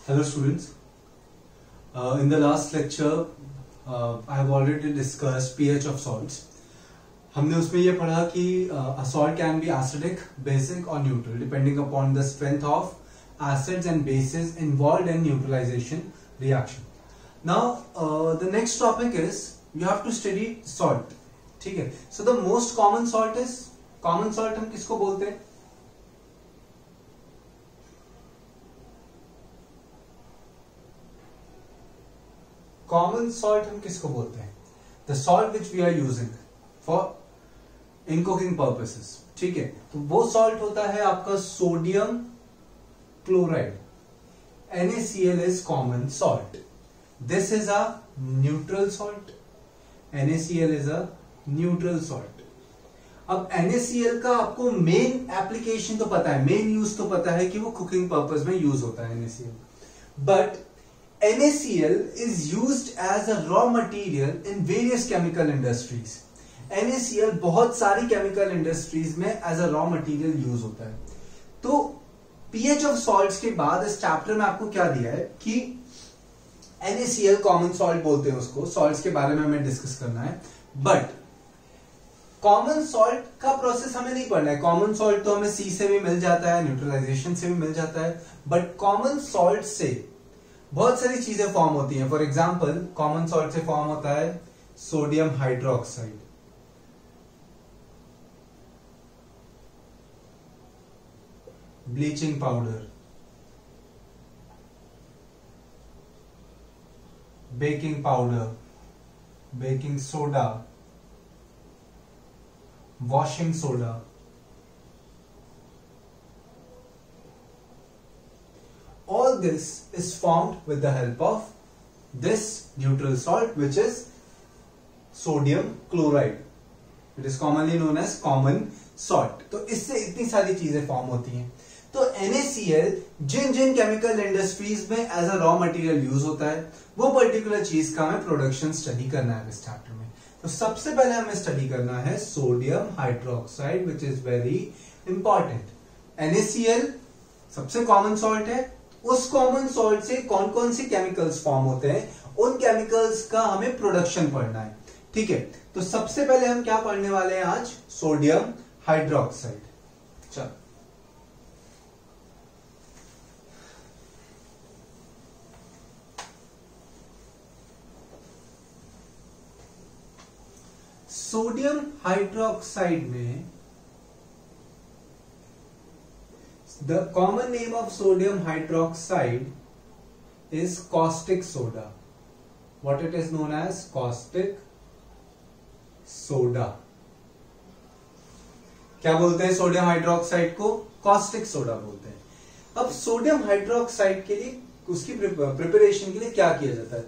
Hello students. In the last lecture, I have already discussed pH of salts. हमने उसमें ये पढ़ा कि a salt can be acidic, basic or neutral depending upon the strength of acids and bases involved in neutralization reaction. Now the next topic is you have to study salt. ठीक है. So the most common salt हम किसको बोलते हैं? Common salt हम किसको बोलते हैं? The salt which we are using for in cooking purposes. ठीक है, तो वो सॉल्ट होता है आपका sodium chloride. NaCl is common salt. This is a neutral salt. NaCl is a neutral salt. अब NaCl का आपको मेन एप्लीकेशन तो पता है, मेन यूज तो पता है कि वो कुकिंग पर्पस में यूज होता है NaCl. But NaCl is used as a raw material in various chemical industries. NaCl बहुत सारी chemical industries में as a raw material use होता है. तो pH of salts के बाद इस चैप्टर में आपको क्या दिया है कि NaCl कॉमन सॉल्ट बोलते हैं उसको. सॉल्ट्स के बारे में हमें डिस्कस करना है, बट कॉमन सॉल्ट का प्रोसेस हमें नहीं पढ़ना है. कॉमन सॉल्ट तो हमें C से भी मिल जाता है, न्यूट्रलाइजेशन से भी मिल जाता है, बट कॉमन सॉल्ट से बहुत सारी चीजें फॉर्म होती हैं. फॉर एग्जाम्पल कॉमन सॉल्ट से फॉर्म होता है sodium hydroxide, bleaching powder, baking powder, baking soda, washing soda. All this is formed with the help of this neutral salt, which is sodium chloride. It is commonly known as common salt. तो इससे इतनी सारी चीजें form होती हैं. तो NaCl जिन chemical industries में as a raw material use होता है, वो पर्टिकुलर चीज का हमें प्रोडक्शन स्टडी करना है इस चैप्टर में. तो सबसे पहले हमें स्टडी करना है sodium hydroxide, which is very important. NaCl सबसे कॉमन सॉल्ट है. उस कॉमन सॉल्ट से कौन कौन से केमिकल्स फॉर्म होते हैं, उन केमिकल्स का हमें प्रोडक्शन पढ़ना है. ठीक है, तो सबसे पहले हम क्या पढ़ने वाले हैं आज? Sodium hydroxide. चलो, सोडियम हाइड्रोक्साइड में the common name of sodium hydroxide is caustic soda. What it is known as? Caustic soda. क्या बोलते हैं सोडियम हाइड्रोक्साइड को? कॉस्टिक सोडा बोलते हैं. अब सोडियम हाइड्रोक्साइड के लिए उसकी प्रिपरेशन के लिए क्या किया जाता है?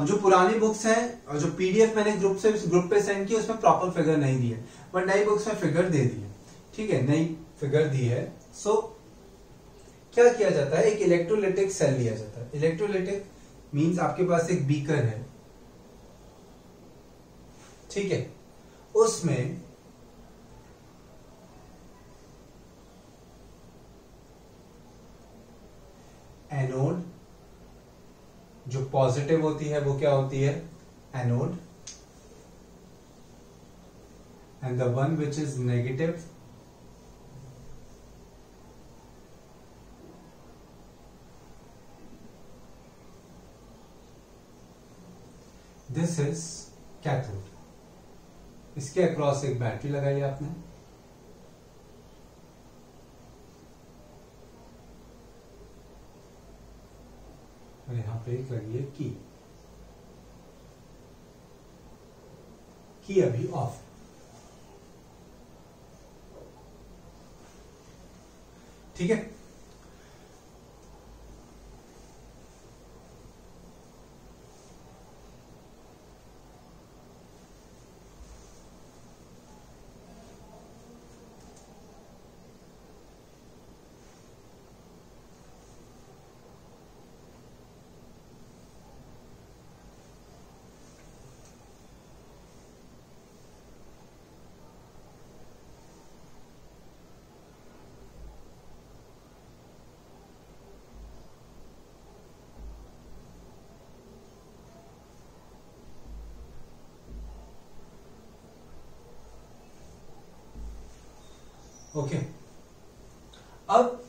जो पुरानी बुक्स हैं और जो PDF मैंने ग्रुप पे सेंड की, उसमें प्रॉपर फिगर नहीं दी है, बट नई बुक्स में फिगर दे दी है. ठीक है, नई फिगर दी है. सो क्या किया जाता है? एक इलेक्ट्रोलिटिक सेल लिया जाता है. इलेक्ट्रोलिटिक मींस आपके पास एक बीकर है. ठीक है, उसमें एनोड जो पॉजिटिव होती है वो क्या होती है? Anode. And the one which is negative this is cathode. इसके अक्रॉस एक बैटरी लगाई आपने. और यहां पे एक लगी है की अभी ऑफ. ठीक है, ओके, अब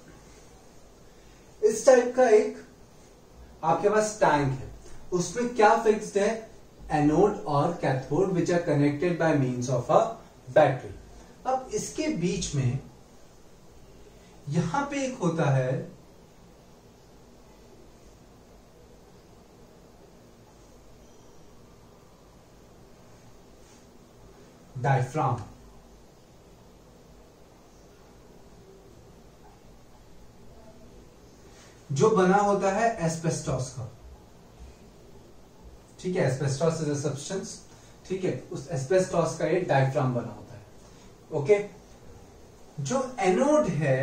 इस टाइप का एक आपके पास टैंक है, उसमें क्या फिक्स्ड है, एनोड और cathode which are connected by means of a battery. अब इसके बीच में यहां पे एक होता है डायफ्राम, जो बना होता है एस्बेस्टॉस का। ठीक है, एस्बेस्टॉस इज अ सब्सटेंस, ठीक है, उस एस्बेस्टॉस का एक डायफ्राम बना होता है। ओके, जो एनोड है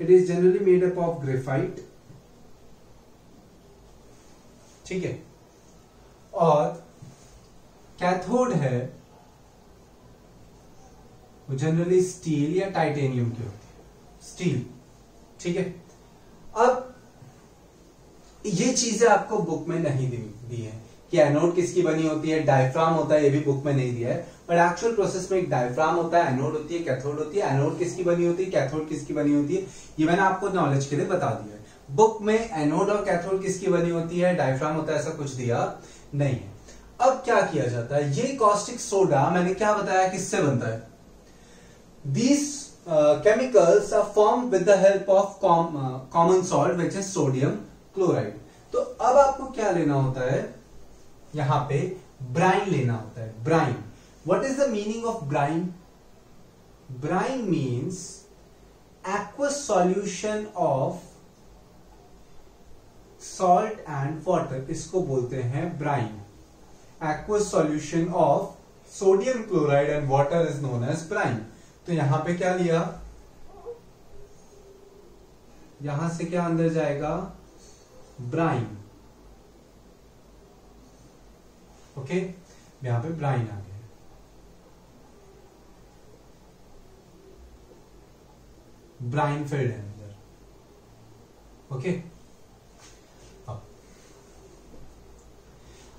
it is generally made up of graphite, ठीक है, और कैथोड है वो जनरली स्टील या टाइटेनियम की होती है, स्टील, ठीक है। अब ये चीजें आपको बुक में नहीं दी है कि एनोड किसकी बनी होती है, डायफ्राम होता है, ये भी बुक में नहीं दिया है, बट एक्चुअल प्रोसेस में एक डायफ्राम होता है, एनोड होती है, कैथोड होती है। एनोड किसकी बनी होती है, कैथोड किसकी बनी होती है, ये मैंने आपको नॉलेज के लिए बता दिया है। बुक में एनोड और कैथोड किसकी बनी होती है, डायफ्राम होता है, ऐसा कुछ दिया नहीं है। अब क्या किया जाता है, ये कॉस्टिक सोडा मैंने क्या बताया किससे बनता है, these chemicals are formed with the help of common salt which is sodium chloride। तो अब आपको क्या लेना होता है, यहां पे ब्राइन लेना होता है, brine. What is the meaning of brine, brine means aqueous solution of salt and water, इसको बोलते हैं brine. aqueous solution of sodium chloride and water is known as brine। तो यहां पे क्या लिया, यहां से क्या अंदर जाएगा, ब्राइन। ओके, यहां पे ब्राइन आ गया, ब्राइन फिल्ड है अंदर। ओके,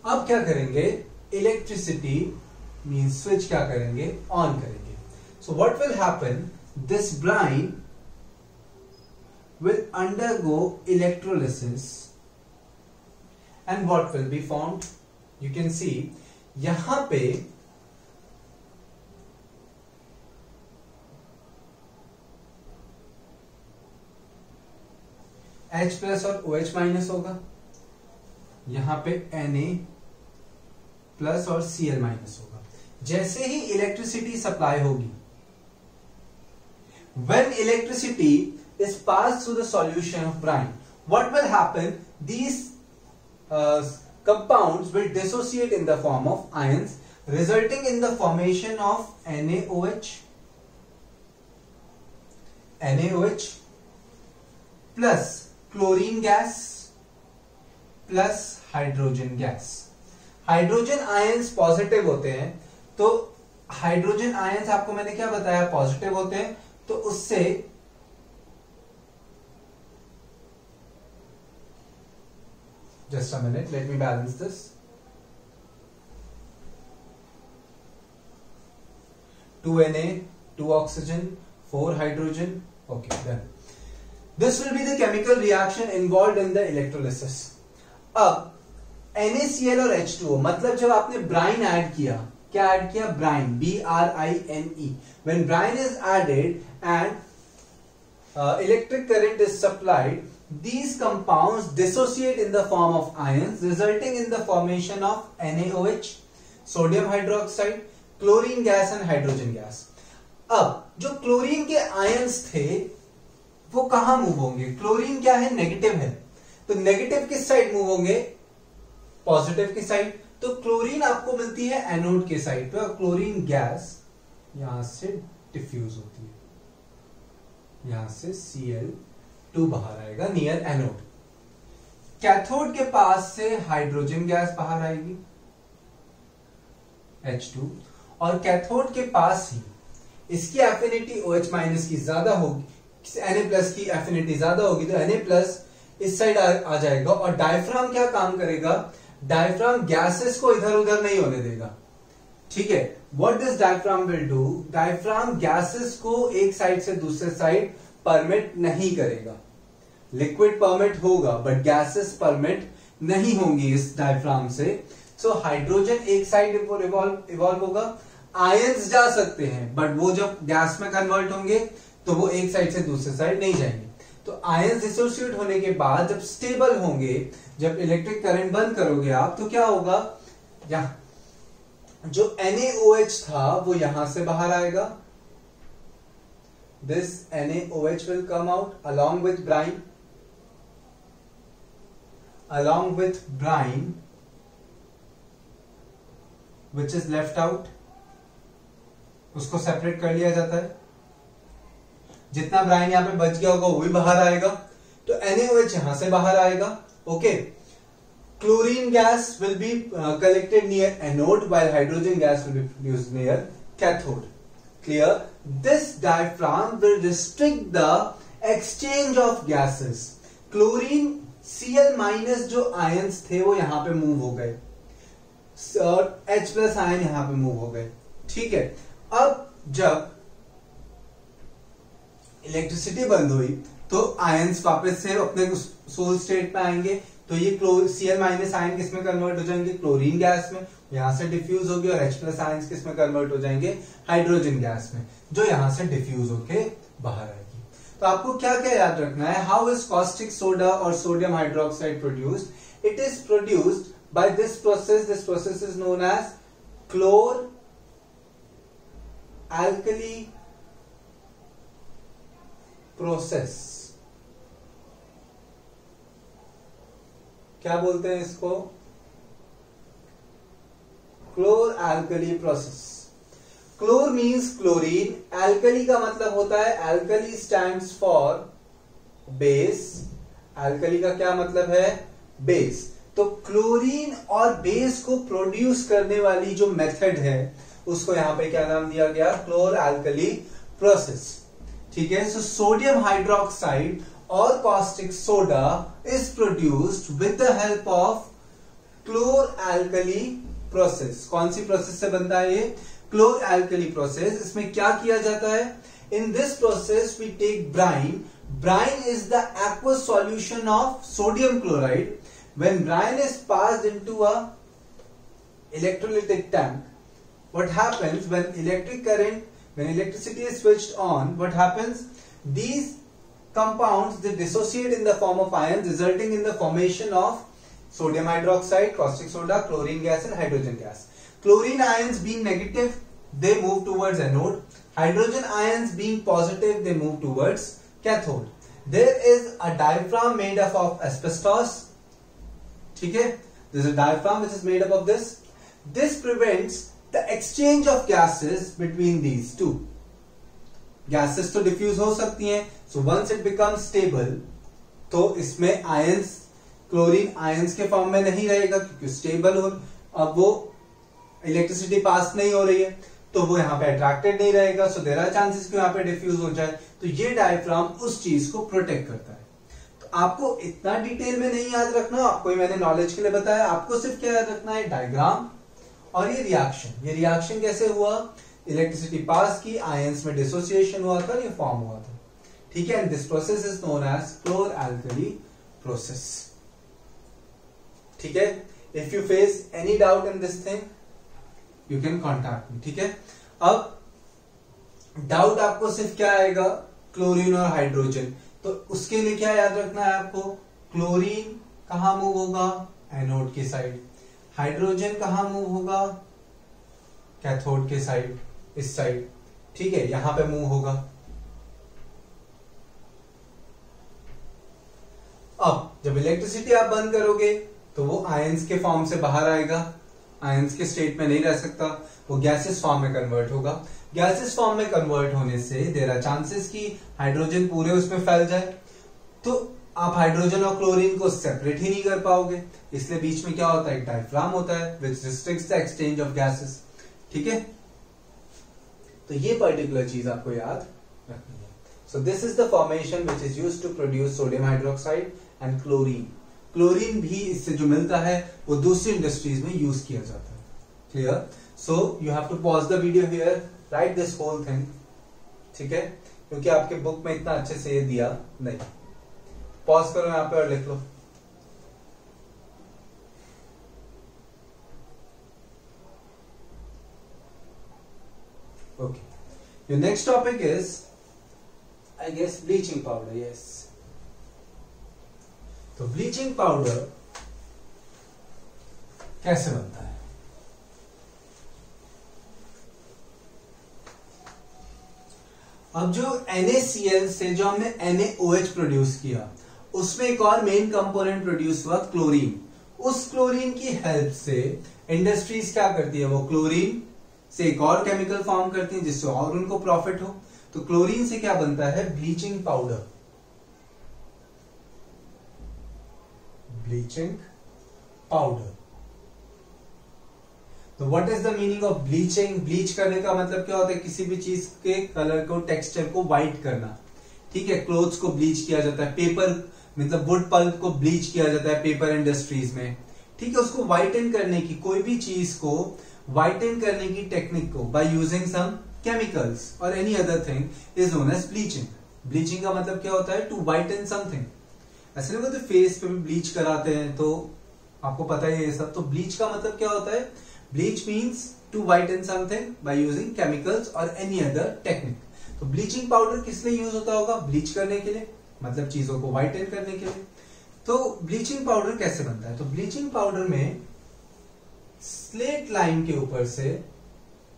अब क्या करेंगे, इलेक्ट्रिसिटी मीन स्विच क्या करेंगे, ऑन करेंगे। So what will happen, this brine will undergo electrolysis and what will be formed, you can see यहां पे H प्लस और OH माइनस होगा, यहां पे Na प्लस और Cl माइनस होगा। जैसे ही इलेक्ट्रिसिटी सप्लाई होगी, when electricity is passed through the solution of brine, what will happen, these compounds will dissociate in the form of ions, resulting in the formation of NaOH plus chlorine gas plus hydrogen gas। Hydrogen ions positive होते हैं, तो hydrogen ions आपको मैंने क्या बताया, positive होते हैं, तो उससे just a minute, let me balance this. 2Na, 2 oxygen, 4 hydrogen, okay, then this will be the chemical reaction involved in the electrolysis। अब NaCl और H2O, मतलब जब आपने ब्राइन ऐड किया, क्या ऐड किया, Bryan, BRINE। when brine is added and electric current is supplied, these compounds dissociate in the form of ions, resulting in the formation of NaOH, sodium hydroxide, chlorine gas and hydrogen gas। अब जो chlorine के ions थे वो कहां move होंगे, chlorine क्या है, negative है, तो नेगेटिव किस साइड मूव होंगे, पॉजिटिव की साइड। तो क्लोरीन आपको मिलती है एनोड के साइड पे, और क्लोरीन गैस यहां से डिफ्यूज होती है, यहां से Cl2 बाहर आएगा नियर एनोड। कैथोड के पास से हाइड्रोजन गैस बाहर आएगी H2, और कैथोड के पास ही इसकी एफिनिटी OH माइनस की ज्यादा होगी, Na प्लस की एफिनिटी ज्यादा होगी, तो Na प्लस इस साइड आ जाएगा। और डायफ्राम क्या काम करेगा, डायफ्राम गैसेस को इधर उधर नहीं होने देगा, ठीक है, what this diaphragm will do, diaphragm gases को एक साइड से दूसरे साइड परमिट नहीं करेगा। लिक्विड परमिट होगा बट गैसेस परमिट नहीं होंगी इस डायफ्राम से। सो हाइड्रोजन एक साइड इवॉल्व होगा, आयंस जा सकते हैं बट वो जब गैस में कन्वर्ट होंगे तो वो एक साइड से दूसरे साइड नहीं जाएंगे। तो आयंस डिसोसिएट होने के बाद जब स्टेबल होंगे, जब इलेक्ट्रिक करंट बंद करोगे आप, तो क्या होगा, यहां जो NaOH था वो यहां से बाहर आएगा। This NaOH will come out along with brine which is left out, उसको सेपरेट कर लिया जाता है। जितना ब्राइन यहां पे बच गया होगा वो भी बाहर आएगा, तो NaOH यहां से बाहर आएगा। Okay, chlorine gas will be collected near anode while hydrogen gas will be produced near cathode. Clear? This diaphragm will restrict the exchange of gases. Chlorine Cl- जो आयंस थे वो यहां पे मूव हो गए और H+ आयन यहां पे मूव हो गए। ठीक है, अब जब इलेक्ट्रिसिटी बंद हुई तो आयंस वापस से अपने सोल स्टेट पे आएंगे, तो ये Cl- आयन किस में कन्वर्ट हो जाएंगे, क्लोरीन गैस में, यहां से डिफ्यूज होगी, और H+ आयंस किस में कन्वर्ट हो जाएंगे, हाइड्रोजन गैस में, जो यहां से डिफ्यूज होके बाहर आएगी। तो आपको क्या क्या याद रखना है, हाउ इज कॉस्टिक सोडा और sodium hydroxide produced, it is produced by this process is known as chlor alkali process. क्या बोलते हैं इसको, chlor alkali process. Chlor means chlorine, alkali का मतलब होता है, alkali stands for base. Alkali का क्या मतलब है, बेस। तो क्लोरीन और बेस को प्रोड्यूस करने वाली जो मेथड है उसको यहां पे क्या नाम दिया गया, क्लोर एल्कली प्रोसेस। ठीक है, सो सोडियम हाइड्रोक्साइड और caustic soda is produced with the help of chlor alkali process. कौन सी प्रोसेस से बनता है ये, क्लोर एल्कली प्रोसेस। इसमें क्या किया जाता है, in this process we take brine. Brine is the aqueous solution of sodium chloride. When brine is passed into a electrolytic tank, what happens when electricity is switched on, what happens, these compounds they dissociate in the form of ions, resulting in the formation of sodium hydroxide, caustic soda, chlorine gas and hydrogen gas. Chlorine ions being negative, they move towards anode. Hydrogen ions being positive, they move towards cathode. There is a diaphragm made up of asbestos. ठीक है, there is a diaphragm which is made up of this. This prevents the exchange of gases between these two. Gases तो diffuse हो सकती हैं, so once it becomes stable, तो इसमें ions, chlorine ions के form में नहीं रहेगा क्योंकि स्टेबल हो, अब वो इलेक्ट्रिसिटी पास नहीं हो रही है तो वो यहाँ पे अट्रैक्टेड नहीं रहेगा, सो देयर आर चांसेस कि यहाँ पे डिफ्यूज हो जाए। तो ये डायफ्राम उस चीज को प्रोटेक्ट करता है। तो आपको इतना डिटेल में नहीं याद रखना, आपको ही मैंने नॉलेज के लिए बताया, आपको सिर्फ क्या याद रखना है, डायग्राम और ये रिएक्शन। ये रिएक्शन कैसे हुआ, इलेक्ट्रिसिटी पास की, आयंस में डिसोसिएशन हुआ था, ये फॉर्म हुआ था। ठीक है, and this process is known as chlor alkali process. ठीक है, if you face any doubt in this thing you can contact me. ठीक है, अब डाउट आपको सिर्फ क्या आएगा, क्लोरीन और हाइड्रोजन, तो उसके लिए क्या याद रखना है आपको, क्लोरीन कहां मूव होगा, एनोड की साइड, हाइड्रोजन कहां मूव होगा, कैथोड के साइड, इस साइड। ठीक है, यहां पे मूव होगा। अब जब इलेक्ट्रिसिटी आप बंद करोगे तो वो आयंस के फॉर्म से बाहर आएगा, आयंस के स्टेट में नहीं रह सकता, वो गैसेस फॉर्म में कन्वर्ट होगा। गैसेस फॉर्म में कन्वर्ट होने से देयर आर चांसेस कि हाइड्रोजन पूरे उसमें फैल जाए, तो आप हाइड्रोजन और क्लोरीन को सेपरेट ही नहीं कर पाओगे, इसलिए बीच में क्या होता है, एक डायफ्राम होता है which restricts the exchange of gases. ठीक है, तो ये पर्टिकुलर चीज आपको याद रखनी है। So this is the formation which is used to produce sodium hydroxide and chlorine. Chlorine भी इससे जो मिलता है वो दूसरी इंडस्ट्रीज में यूज किया जाता है। Clear? So you have to pause the video here, write this whole thing, ठीक है, क्योंकि आपके बुक में इतना अच्छे से ये दिया नहीं। पॉज करो यहां पे और लिख लो। Okay, your next topic is I guess bleaching powder. Yes, तो ब्लीचिंग पाउडर कैसे बनता है? अब जो NaCl से जो हमने NaOH प्रोड्यूस किया, उसमें एक और मेन कंपोनेंट प्रोड्यूस हुआ क्लोरीन। उस क्लोरीन की हेल्प से इंडस्ट्रीज क्या करती है, वो क्लोरीन से एक और केमिकल फॉर्म करती है जिससे और उनको प्रॉफिट हो। तो क्लोरीन से क्या बनता है, ब्लीचिंग पाउडर। Bleaching powder. तो what is the meaning of bleaching? Bleach करने का मतलब क्या होता है, किसी भी चीज के कलर को, टेक्सचर को व्हाइट करना, ठीक है। क्लोथ्स को ब्लीच किया जाता है, पेपर मतलब वुड पल्प को ब्लीच किया जाता है पेपर इंडस्ट्रीज में, ठीक है। उसको व्हाइटन करने की, कोई भी चीज को व्हाइटन करने की टेक्निक को बाय यूजिंग सम केमिकल्स और any other thing is known as bleaching. Bleaching का मतलब क्या होता है, टू व्हाइटन समथिंग। ऐसे नहीं बोलते फेस पे भी ब्लीच कराते हैं, तो आपको पता ही है ये सब। तो ब्लीच का मतलब क्या होता है, bleach means to whiten something by using chemicals और एनी अदर टेक्निक। तो ब्लीचिंग पाउडर किस लिए यूज होता होगा, ब्लीच करने के लिए, मतलब चीजों को व्हाइटन करने के लिए। तो ब्लीचिंग पाउडर कैसे बनता है, तो ब्लीचिंग पाउडर में स्लेट लाइम के ऊपर से,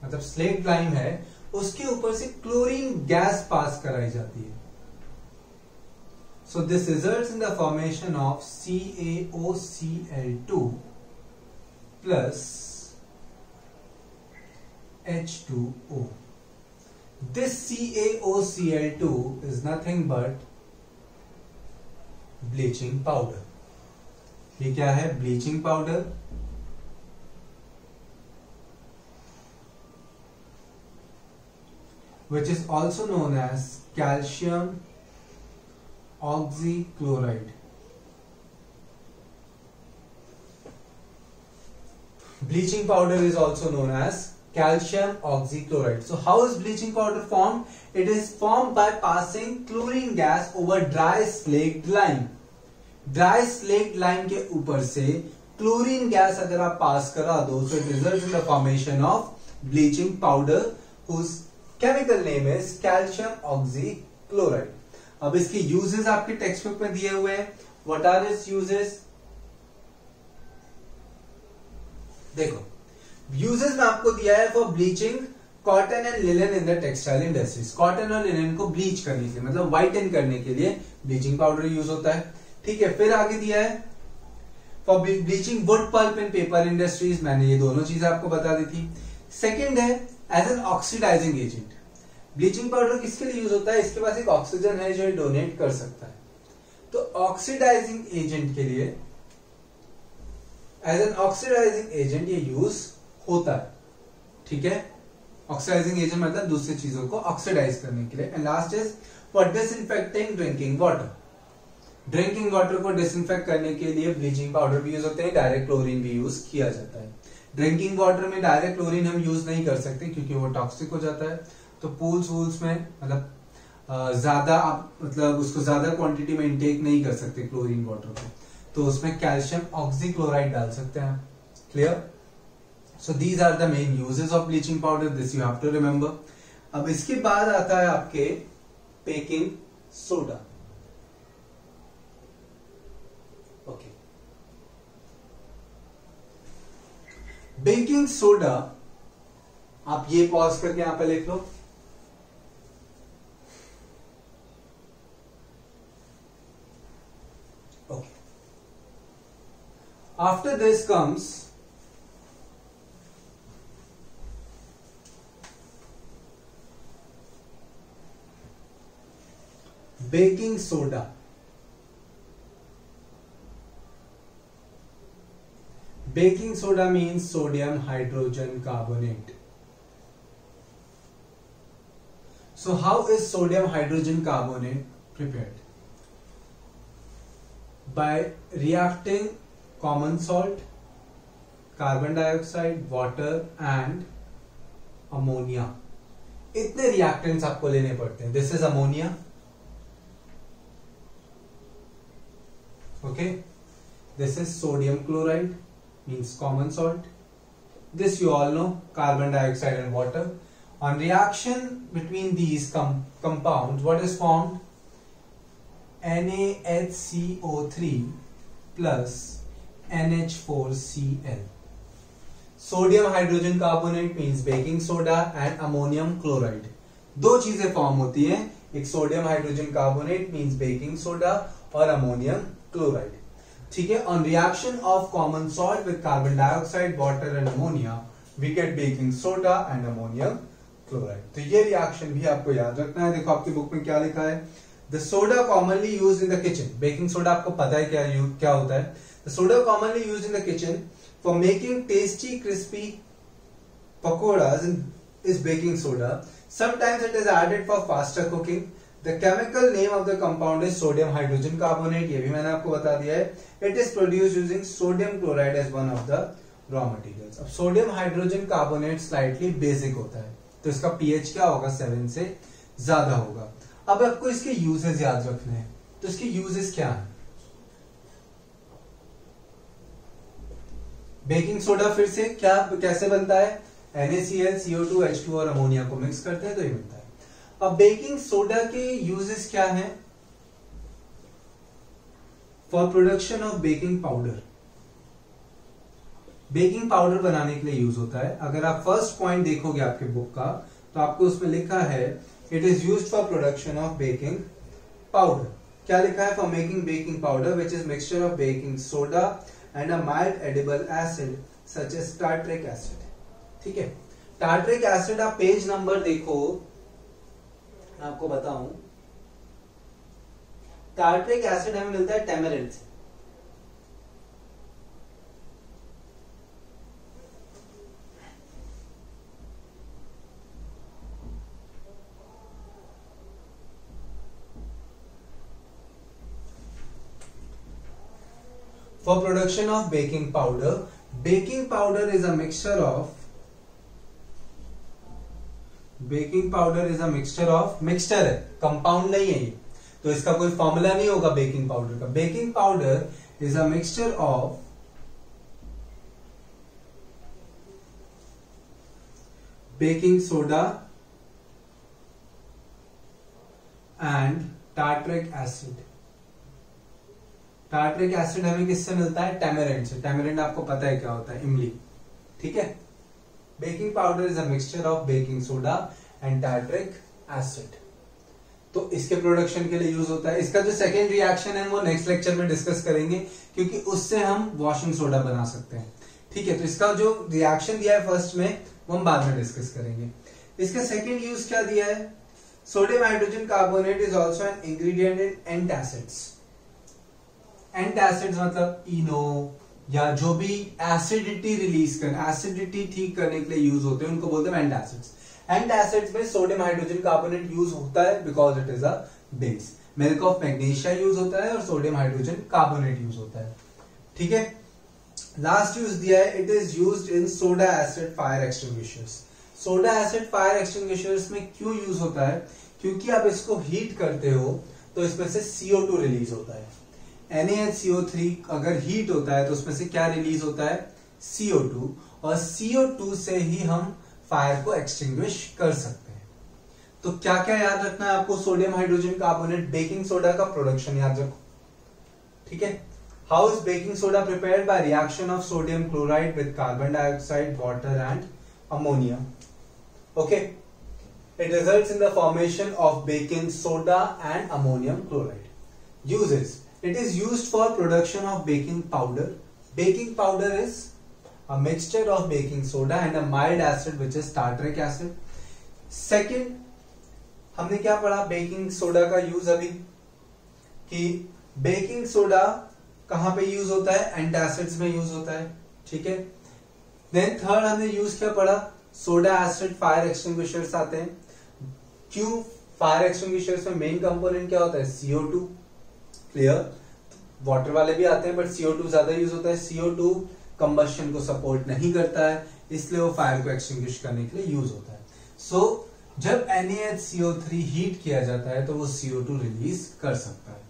मतलब स्लेट लाइम है उसके ऊपर से क्लोरीन गैस पास कराई जाती है। So this results in the formation of CaOCl2 plus H2O. This CaOCl2 is nothing but bleaching powder. ये क्या है, bleaching powder. which is also known as calcium oxychloride. Bleaching powder is also known as calcium oxychloride. So how is bleaching powder formed? It is formed by passing chlorine gas over dry slaked lime. Dry slaked lime के ऊपर से chlorine gas अगर आप पास करा दो, so it results in the formation of bleaching powder whose chemical name is calcium oxychloride. अब इसके uses आपके टेक्स्ट बुक में दिए हुए हैं। What are its uses? देखो, यूजेस में आपको दिया है for bleaching cotton and linen in the textile industries. Cotton और लिनन को ब्लीच करने के लिए, मतलब व्हाइटन करने के लिए ब्लीचिंग पाउडर यूज होता है, ठीक है। फिर आगे दिया है for bleaching wood pulp in paper industries, मैंने ये दोनों चीजें आपको बता दी थी। सेकेंड है as an oxidizing agent. Bleaching powder किसके लिए यूज होता है, इसके पास एक ऑक्सीजन है जो डोनेट कर सकता है, तो ऑक्सीडाइजिंग एजेंट के लिए, एज एन ऑक्सीडाइजिंग एजेंट ये यूज होता है, ठीक है। ऑक्सीडाइजिंग एजेंट मतलब दूसरी चीजों को ऑक्सीडाइज करने के लिए। And last is for disinfecting drinking water. Drinking water को डिसइंफेक्ट करने के लिए ब्लीचिंग पाउडर भी यूज होते हैं, डायरेक्ट क्लोरीन भी यूज किया जाता है। ड्रिंकिंग वाटर में डायरेक्ट क्लोरीन हम यूज नहीं कर सकते क्योंकि वो टॉक्सिक हो जाता है। तो पूल्स वूल्स में मतलब ज्यादा आप मतलब उसको ज्यादा क्वांटिटी में इंटेक नहीं कर सकते क्लोरीन वाटर को, तो उसमें कैल्शियम ऑक्सीक्लोराइड डाल सकते हैं। Clear? So these are the main uses of bleaching powder, this you have to remember. अब इसके बाद आता है आपके baking soda. Okay, baking soda, आप ये पॉज करके यहां पे लिख लो। Okay, after this comes baking soda. Baking soda means sodium hydrogen carbonate. So how is sodium hydrogen carbonate prepared? By reacting common salt carbon dioxide, water and ammonia. इतने reactants आपको लेने पड़ते हैं। This is ammonia, okay, this is sodium chloride means common salt, this you all know, carbon dioxide and water. On reaction between these compounds, what is formed? NaHCO3 plus NH4Cl. Sodium hydrogen carbonate means baking soda and ammonium chloride. दो चीजें form होती हैं, एक sodium hydrogen carbonate means baking soda और ammonium chloride. ठीक है, on reaction of common salt with carbon dioxide, water and ammonia we get baking soda and ammonium chloride. तो ये रिएक्शन भी आपको याद रखना है। देखो आपकी बुक में क्या लिखा है, the soda commonly used in the kitchen. Baking soda आपको पता है क्या होता है। The soda commonly used in the kitchen for making tasty crispy pakoras is baking soda. Sometimes it is added for faster cooking. The chemical name of the compound is sodium hydrogen carbonate. ये भी मैंने आपको बता दिया है। It is produced using sodium chloride as one of the raw materials. अब sodium hydrogen carbonate slightly basic होता है, तो इसका pH क्या होगा, 7 से ज्यादा होगा। अब आपको इसके यूजेस याद रखने हैं, तो इसके यूजेस क्या है। बेकिंग सोडा फिर से कैसे बनता है, NaCl, CO2, H2 और अमोनिया को मिक्स करते हैं तो ये बनता है। अब बेकिंग सोडा के यूजेस क्या हैं, for production of baking powder. Baking powder बनाने के लिए यूज होता है। अगर आप फर्स्ट पॉइंट देखोगे आपके बुक का, तो आपको उसमें लिखा है it is used for production of baking powder. क्या लिखा है, for making baking powder which is mixture of baking soda and a mild edible acid such as tartaric acid. ठीक है, टार्ट्रिक एसिड आप पेज नंबर देखो, आपको बताऊं, tartaric acid हमें मिलता है टैमरिंड से। For production of baking powder is a mixture of mixture है, कंपाउंड नहीं है ये, तो इसका कोई फॉर्मूला नहीं होगा बेकिंग पाउडर का। Baking powder is a mixture of baking soda and tartaric acid. Tartaric acid हमें किससे मिलता है, टैमरिंड से। टैमरिंड आपको पता है क्या होता है, इमली। ठीक है, baking powder is a mixture of baking soda and tartaric acid. तो इसके प्रोडक्शन के लिए यूज होता है। इसका जो सेकेंड रिएक्शन है वो नेक्स्ट लेक्चर में डिस्कस करेंगे, क्योंकि उससे हम वॉशिंग सोडा बना सकते हैं। ठीक है, तो इसका जो रिएक्शन दिया है फर्स्ट में वो हम बाद में डिस्कस करेंगे। इसका सेकेंड यूज क्या दिया है, sodium hydrogen carbonate is also an ingredient in antacids. Antacids मतलब इनो या जो भी एसिडिटी रिलीज करने, एसिडिटी ठीक करने के लिए यूज होते हैं, उनको बोलते हैं एंटासिड्स। एंटासिड्स में सोडियम हाइड्रोजन कार्बोनेट यूज होता है because it is a base. Milk of magnesia use होता है और सोडियम हाइड्रोजन कार्बोनेट यूज होता है। ठीक है, लास्ट यूज दिया है, it is used in soda acid fire extinguishers. Soda acid fire extinguishers में क्यों यूज होता है, क्योंकि आप इसको हीट करते हो तो इसमें से CO2 रिलीज होता है। NaCO3 अगर हीट होता है तो उसमें से क्या रिलीज होता है, CO2, और CO2 से ही हम फायर को एक्सटिंग्विश कर सकते हैं। तो क्या क्या याद रखना है आपको, sodium hydrogen carbonate, baking soda का प्रोडक्शन याद रखो। ठीक है, how is baking soda prepared, by reaction of sodium chloride with carbon dioxide, water and ammonia. Okay, it results in the formation of baking soda and ammonium chloride. Uses, it is used for production of baking powder. Baking powder is a mixture of baking soda and a mild acid which is tartaric acid. Second, हमने क्या पढ़ा baking soda का use अभी, कि baking soda कहां पे use होता है, एंटासिड्स में यूज होता है। ठीक है, देन थर्ड हमने यूज क्या पढ़ा, सोडा एसिड फायर एक्सटिंग्विशर्स आते हैं। क्यों, फायर एक्सटिंग्विशर्स में मेन कंपोनेंट क्या होता है, CO2। क्लियर, वाटर वाले भी आते हैं बट CO2 ज्यादा यूज होता है। CO2 कंबशन को सपोर्ट नहीं करता है, इसलिए वो फायर को एक्सटिंग्विश करने के लिए यूज होता है। सो जब NaHCO3 हीट किया जाता है तो वो CO2 रिलीज कर सकता है,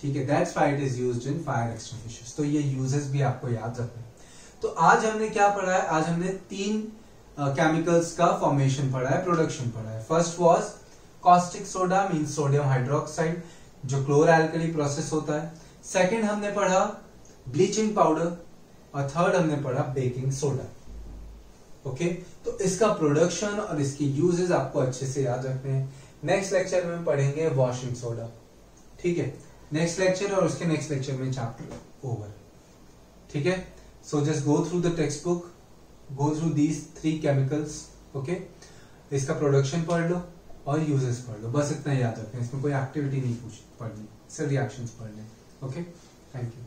ठीक है। That's why it is used in fire extinguishers. तो ये यूजेस भी आपको याद रखना है। तो आज हमने क्या पढ़ा है, आज हमने 3 केमिकल्स का फॉर्मेशन पढ़ा है, प्रोडक्शन पढ़ा है। First was caustic soda means sodium hydroxide, जो क्लोर एल्कली प्रोसेस होता है। सेकंड हमने पढ़ा ब्लीचिंग पाउडर, और थर्ड हमने पढ़ा बेकिंग सोडा। ओके, तो इसका प्रोडक्शन और इसकी यूजेस आपको अच्छे से याद रखने हैं। नेक्स्ट लेक्चर में पढ़ेंगे वॉशिंग सोडा, ठीक है। नेक्स्ट लेक्चर और उसके नेक्स्ट लेक्चर में चैप्टर ओवर, ठीक है। So just go through the text book, go through these 3 chemicals, okay. इसका प्रोडक्शन पढ़ लो और यूजेस पढ़ लो, बस इतना याद रखें। इसमें कोई एक्टिविटी नहीं पढ़नी, सिर्फ रिएक्शंस पढ़ने, ओके। Thank you.